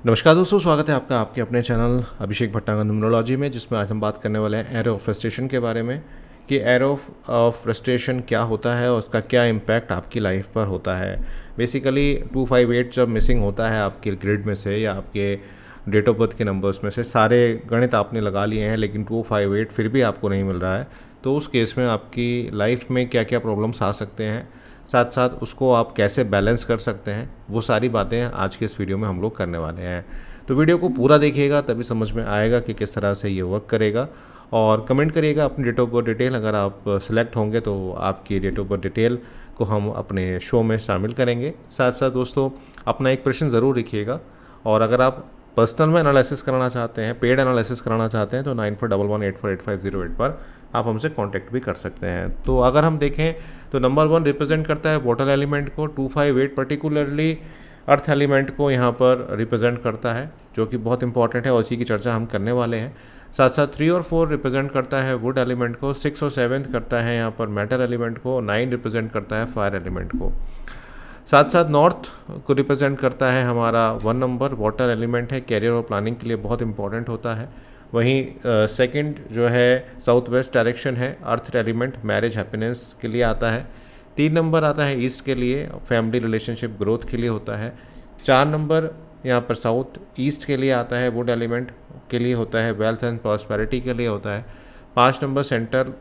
नमस्कार दोस्तों, स्वागत है आपका आपके अपने चैनल अभिषेक भट्टांगा न्यूमरोलॉजी में, जिसमें आज हम बात करने वाले हैं एरो ऑफ फ्रस्ट्रेशन के बारे में कि एरो ऑफ फ्रस्ट्रेशन क्या होता है और उसका क्या इम्पैक्ट आपकी लाइफ पर होता है। बेसिकली 258 जब मिसिंग होता है आपके ग्रिड में से या आपके डेट ऑफ बर्थ के नंबर्स में से, सारे गणित आपने लगा लिए हैं लेकिन 258 फिर भी आपको नहीं मिल रहा है, तो उस केस में आपकी लाइफ में क्या क्या प्रॉब्लम्स आ सकते हैं, साथ साथ उसको आप कैसे बैलेंस कर सकते हैं, वो सारी बातें आज के इस वीडियो में हम लोग करने वाले हैं। तो वीडियो को पूरा देखिएगा तभी समझ में आएगा कि किस तरह से ये वर्क करेगा। और कमेंट करिएगा अपनी डेट ऑफ बर्थ डिटेल, अगर आप सिलेक्ट होंगे तो आपकी डेट ऑफ बर्थ डिटेल को हम अपने शो में शामिल करेंगे। साथ साथ दोस्तों अपना एक प्रश्न ज़रूर लिखिएगा, और अगर आप पर्सनल में एनालिसिस कराना चाहते हैं, पेड एनालिसिस कराना चाहते हैं, तो 9411848508 पर आप हमसे कांटेक्ट भी कर सकते हैं। तो अगर हम देखें तो नंबर 1 रिप्रेजेंट करता है वाटर एलिमेंट को, 258 पर्टिकुलरली अर्थ एलिमेंट को यहाँ पर रिप्रेजेंट करता है, जो कि बहुत इंपॉर्टेंट है और इसी की चर्चा हम करने वाले हैं। साथ साथ 3 और 4 रिप्रेजेंट करता है वुड एलिमेंट को, 6 और 7 करता है यहाँ पर मेटल एलिमेंट को, 9 रिप्रेजेंट करता है फायर एलिमेंट को। साथ साथ नॉर्थ को रिप्रेजेंट करता है हमारा 1 नंबर, वाटर एलिमेंट है, कैरियर और प्लानिंग के लिए बहुत इंपॉर्टेंट होता है। वहीं सेकंड जो है साउथ वेस्ट डायरेक्शन है, अर्थ एलिमेंट मैरिज हैप्पीनेस के लिए आता है। 3 नंबर आता है ईस्ट के लिए, फैमिली रिलेशनशिप ग्रोथ के लिए होता है। 4 नंबर यहाँ पर साउथ ईस्ट के लिए आता है, वुड एलिमेंट के लिए होता है, वेल्थ एंड प्रॉस्पेरिटी के लिए होता है। 5 number centre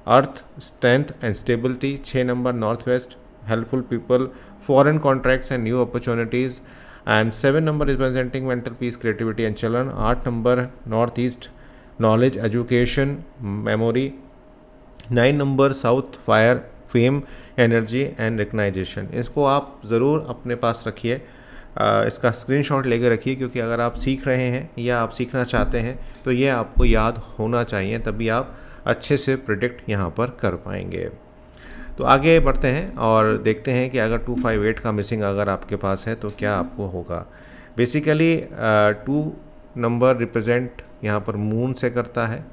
earth strength and stability. 6 number north west helpful people, foreign contracts and new opportunities. And 7 number representing mental peace, creativity and children. 8 number north east knowledge, education, memory. 9 number south fire, fame, energy and recognisation. इसको आप ज़रूर अपने पास रखिए, इसका screenshot लेकर रखिए, क्योंकि अगर आप सीख रहे हैं या आप सीखना चाहते हैं तो ये आपको याद होना चाहिए, तभी आप अच्छे से प्रिडिक्ट यहाँ पर कर पाएंगे। तो आगे बढ़ते हैं और देखते हैं कि अगर 258 का मिसिंग अगर आपके पास है तो क्या आपको होगा। बेसिकली 2 नंबर रिप्रेजेंट यहाँ पर मून से करता है,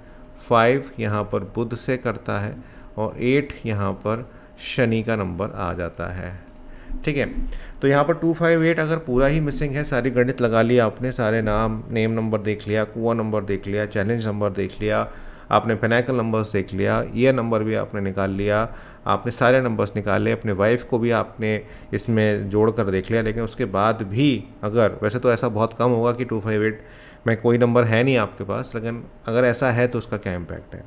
5 यहाँ पर बुध से करता है, और 8 यहाँ पर शनि का नंबर आ जाता है। ठीक है, तो यहाँ पर 258 अगर पूरा ही मिसिंग है, सारी गणित लगा लिया आपने, सारे नेम नंबर देख लिया, कुआं नंबर देख लिया, चैलेंज नंबर देख लिया आपने, पेनाकल नंबर्स देख लिया, ईयर नंबर भी आपने निकाल लिया, आपने सारे नंबर्स निकाले, अपने वाइफ को भी आपने इसमें जोड़ कर देख लिया, लेकिन उसके बाद भी अगर, वैसे तो ऐसा बहुत कम होगा कि 258 में कोई नंबर है नहीं आपके पास, लेकिन अगर ऐसा है तो उसका क्या इम्पैक्ट है।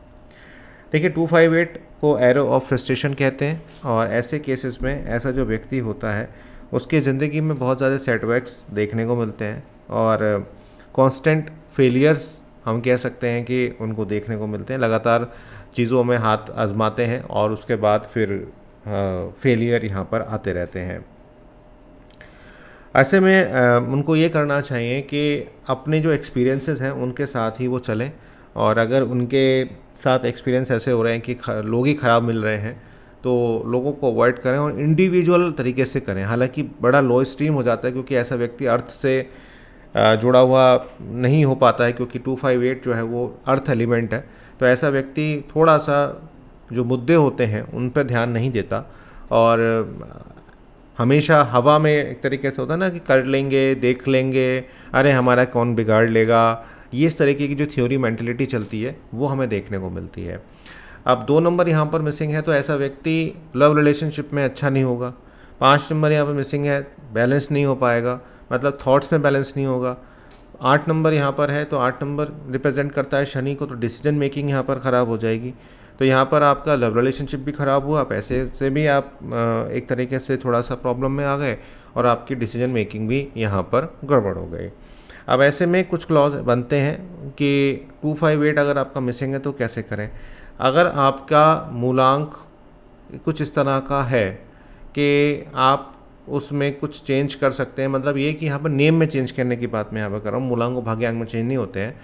देखिए 258 को एरो ऑफ फ्रस्ट्रेशन कहते हैं, और ऐसे केसेस में ऐसा जो व्यक्ति होता है उसकी ज़िंदगी में बहुत ज़्यादा सेटबैक्स देखने को मिलते हैं, और कांस्टेंट फेलियर्स हम कह सकते हैं कि उनको देखने को मिलते हैं। लगातार चीज़ों में हाथ आजमाते हैं और उसके बाद फिर फेलियर यहाँ पर आते रहते हैं। ऐसे में उनको ये करना चाहिए कि अपने जो एक्सपीरियंसेस हैं उनके साथ ही वो चलें, और अगर उनके साथ एक्सपीरियंस ऐसे हो रहे हैं कि लोग ही ख़राब मिल रहे हैं तो लोगों को अवॉइड करें और इंडिविजुअल तरीके से करें। हालांकि बड़ा लो स्ट्रीम हो जाता है, क्योंकि ऐसा व्यक्ति अर्थ से जुड़ा हुआ नहीं हो पाता है, क्योंकि 258 जो है वो अर्थ एलिमेंट है, तो ऐसा व्यक्ति थोड़ा सा जो मुद्दे होते हैं उन पर ध्यान नहीं देता, और हमेशा हवा में एक तरीके से होता है ना कि कर लेंगे, देख लेंगे, अरे हमारा कौन बिगाड़ लेगा, ये इस तरीके की जो थ्योरी मेंटलिटी चलती है वो हमें देखने को मिलती है। अब 2 नंबर यहाँ पर मिसिंग है, तो ऐसा व्यक्ति लव रिलेशनशिप में अच्छा नहीं होगा। 5 नंबर यहाँ पर मिसिंग है, बैलेंस नहीं हो पाएगा, मतलब थॉट्स में बैलेंस नहीं होगा। 8 नंबर यहाँ पर है, तो 8 नंबर रिप्रेजेंट करता है शनि को, तो डिसीजन मेकिंग यहाँ पर ख़राब हो जाएगी। तो यहाँ पर आपका लव रिलेशनशिप भी ख़राब हुआ, पैसे से भी आप एक तरीके से थोड़ा सा प्रॉब्लम में आ गए, और आपकी डिसीजन मेकिंग भी यहाँ पर गड़बड़ हो गई। अब ऐसे में कुछ क्लॉज बनते हैं कि 258 अगर आपका मिसिंग है तो कैसे करें। अगर आपका मूलांक कुछ इस तरह का है कि आप उसमें कुछ चेंज कर सकते हैं, मतलब ये कि यहाँ पर नेम में चेंज करने की बात मैं यहाँ पर कर रहा हूँ, मूलांक और भाग्यांक में चेंज नहीं होते हैं,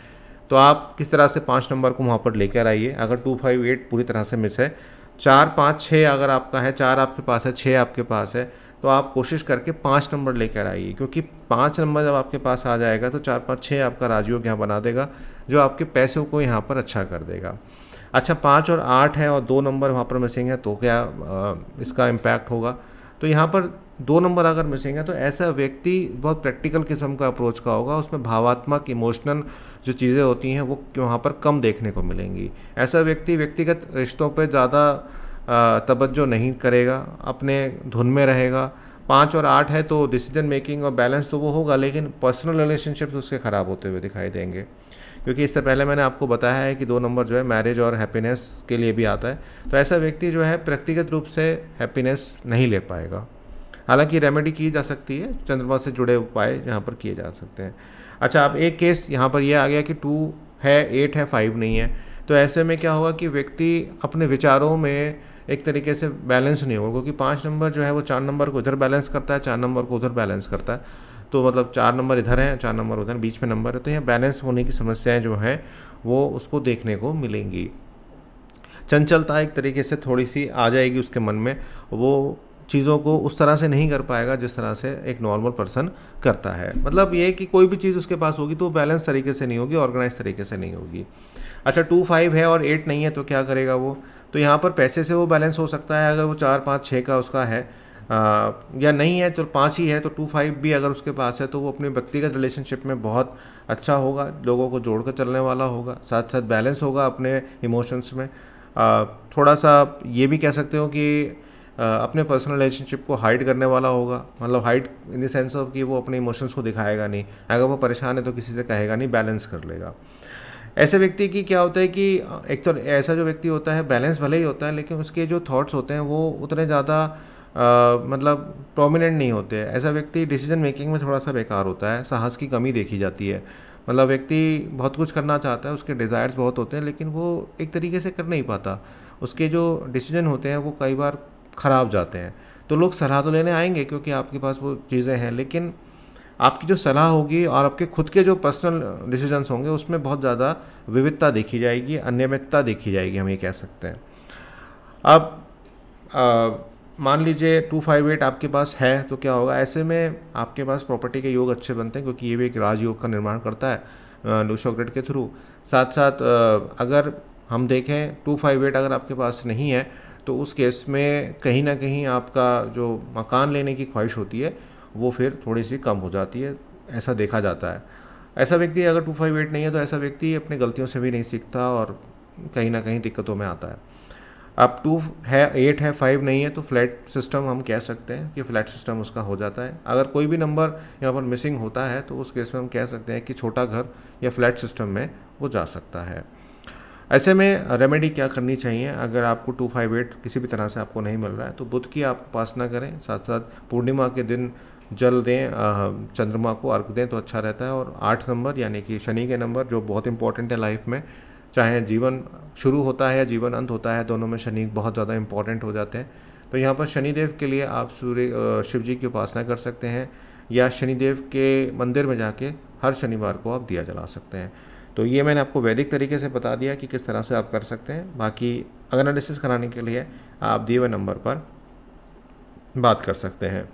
तो आप किस तरह से 5 नंबर को वहाँ पर लेकर आइए। अगर 258 पूरी तरह से मिस है, 4, 5, 6 अगर आपका है, 4 आपके पास है, 6 आपके पास है, तो आप कोशिश करके 5 नंबर लेकर आइए, क्योंकि 5 नंबर जब आपके पास आ जाएगा तो 4, 5, 6 आपका राजयोग यहाँ बना देगा, जो आपके पैसों को यहाँ पर अच्छा कर देगा। अच्छा 5 और 8 है और 2 नंबर वहाँ पर मिसिंग है, तो क्या इसका इम्पैक्ट होगा। तो यहाँ पर 2 नंबर अगर मिसिंग है तो ऐसा व्यक्ति बहुत प्रैक्टिकल किस्म का अप्रोच का होगा, उसमें भावात्मक इमोशनल जो चीज़ें होती हैं वो वहाँ पर कम देखने को मिलेंगी। ऐसा व्यक्ति व्यक्तिगत रिश्तों पे ज़्यादा तवज्जो नहीं करेगा, अपने धुन में रहेगा। 5 और 8 है तो डिसीजन मेकिंग और बैलेंस तो वो होगा, लेकिन पर्सनल रिलेशनशिप्स उसके ख़राब होते हुए दिखाई देंगे, क्योंकि इससे पहले मैंने आपको बताया है कि 2 नंबर जो है मैरिज और हैप्पीनेस के लिए भी आता है। तो ऐसा व्यक्ति जो है व्यक्तिगत रूप से हैप्पीनेस नहीं ले पाएगा। हालांकि रेमेडी की जा सकती है, चंद्रमा से जुड़े उपाय यहाँ पर किए जा सकते हैं। अच्छा, अब एक केस यहाँ पर यह आ गया कि 2 है, 8 है, 5 नहीं है, तो ऐसे में क्या होगा कि व्यक्ति अपने विचारों में एक तरीके से बैलेंस नहीं होगा, क्योंकि 5 नंबर जो है वो 4 नंबर को इधर बैलेंस करता है, 4 नंबर को उधर बैलेंस करता है। तो मतलब 4 नंबर इधर हैं, 4 नंबर उधर, बीच में नंबर है, तो यहाँ बैलेंस होने की समस्याएं जो हैं वो उसको देखने को मिलेंगी। चंचलता एक तरीके से थोड़ी सी आ जाएगी उसके मन में, वो चीज़ों को उस तरह से नहीं कर पाएगा जिस तरह से एक नॉर्मल पर्सन करता है। मतलब ये कि कोई भी चीज़ उसके पास होगी तो बैलेंस तरीके से नहीं होगी, ऑर्गेनाइज तरीके से नहीं होगी। अच्छा, 2, 5 है और 8 नहीं है तो क्या करेगा वो? तो यहाँ पर पैसे से वो बैलेंस हो सकता है, अगर वो 4, 5, 6 का उसका है, या नहीं है तो 5 ही है, तो 2, 5 भी अगर उसके पास है तो वो अपने व्यक्तिगत रिलेशनशिप में बहुत अच्छा होगा, लोगों को जोड़ कर चलने वाला होगा, साथ साथ बैलेंस होगा अपने इमोशंस में। थोड़ा सा ये भी कह सकते हो कि अपने पर्सनल रिलेशनशिप को हाइड करने वाला होगा, मतलब hide in the sense of कि वो अपने इमोशंस को दिखाएगा नहीं, अगर वो परेशान है तो किसी से कहेगा नहीं, बैलेंस कर लेगा। ऐसे व्यक्ति की क्या होता है कि एक तो ऐसा जो व्यक्ति होता है बैलेंस भले ही होता है, लेकिन उसके जो थॉट्स होते हैं वो उतने ज़्यादा मतलब प्रोमिनेंट नहीं होते हैं। ऐसा व्यक्ति डिसीजन मेकिंग में थोड़ा सा बेकार होता है, साहस की कमी देखी जाती है। मतलब व्यक्ति बहुत कुछ करना चाहता है, उसके डिज़ायर्स बहुत होते हैं, लेकिन वो एक तरीके से कर नहीं पाता, उसके जो डिसीजन होते हैं वो कई बार ख़राब जाते हैं। तो लोग सलाह तो लेने आएंगे क्योंकि आपके पास वो चीज़ें हैं, लेकिन आपकी जो सलाह होगी और आपके खुद के जो पर्सनल डिसीजंस होंगे उसमें बहुत ज़्यादा विविधता देखी जाएगी, अनियमितता देखी जाएगी, हम ये कह सकते हैं। अब मान लीजिए 2, 5, 8 आपके पास है तो क्या होगा? ऐसे में आपके पास प्रॉपर्टी के योग अच्छे बनते हैं, क्योंकि ये भी एक राजयोग का निर्माण करता है लूशो ग्रिड के थ्रू। साथ साथ अगर हम देखें 2, 5, 8 अगर आपके पास नहीं है तो उस केस में कहीं ना कहीं आपका जो मकान लेने की ख्वाहिश होती है वो फिर थोड़ी सी कम हो जाती है, ऐसा देखा जाता है। ऐसा व्यक्ति अगर 2, 5, 8 नहीं है तो ऐसा व्यक्ति अपनी गलतियों से भी नहीं सीखता और कहीं ना कहीं दिक्कतों में आता है। अब 2 है, 8 है, 5 नहीं है तो फ्लैट सिस्टम हम कह सकते हैं कि फ्लैट सिस्टम उसका हो जाता है। अगर कोई भी नंबर यहाँ पर मिसिंग होता है तो उस केस में हम कह सकते हैं कि छोटा घर या फ्लैट सिस्टम में वो जा सकता है। ऐसे में रेमेडी क्या करनी चाहिए? अगर आपको 2, 5, 8 किसी भी तरह से आपको नहीं मिल रहा है तो बुध की आप उपासना करें, साथ साथ पूर्णिमा के दिन जल दें, चंद्रमा को अर्घ दें तो अच्छा रहता है। और 8 नंबर यानी कि शनि के नंबर जो बहुत इंपॉर्टेंट है लाइफ में, चाहे जीवन शुरू होता है या जीवन अंत होता है, दोनों में शनि बहुत ज़्यादा इंपॉर्टेंट हो जाते हैं। तो यहाँ पर शनिदेव के लिए आप शिव जी की उपासना कर सकते हैं, या शनिदेव के मंदिर में जाके हर शनिवार को आप दिया जला सकते हैं। तो ये मैंने आपको वैदिक तरीके से बता दिया कि किस तरह से आप कर सकते हैं। बाकी एनालिसिस कराने के लिए आप दिए हुए नंबर पर बात कर सकते हैं।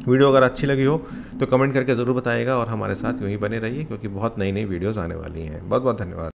वीडियो अगर अच्छी लगी हो तो कमेंट करके ज़रूर बताइएगा और हमारे साथ यूँ ही बने रहिए, क्योंकि बहुत नई नई वीडियोज़ आने वाली हैं। बहुत बहुत धन्यवाद।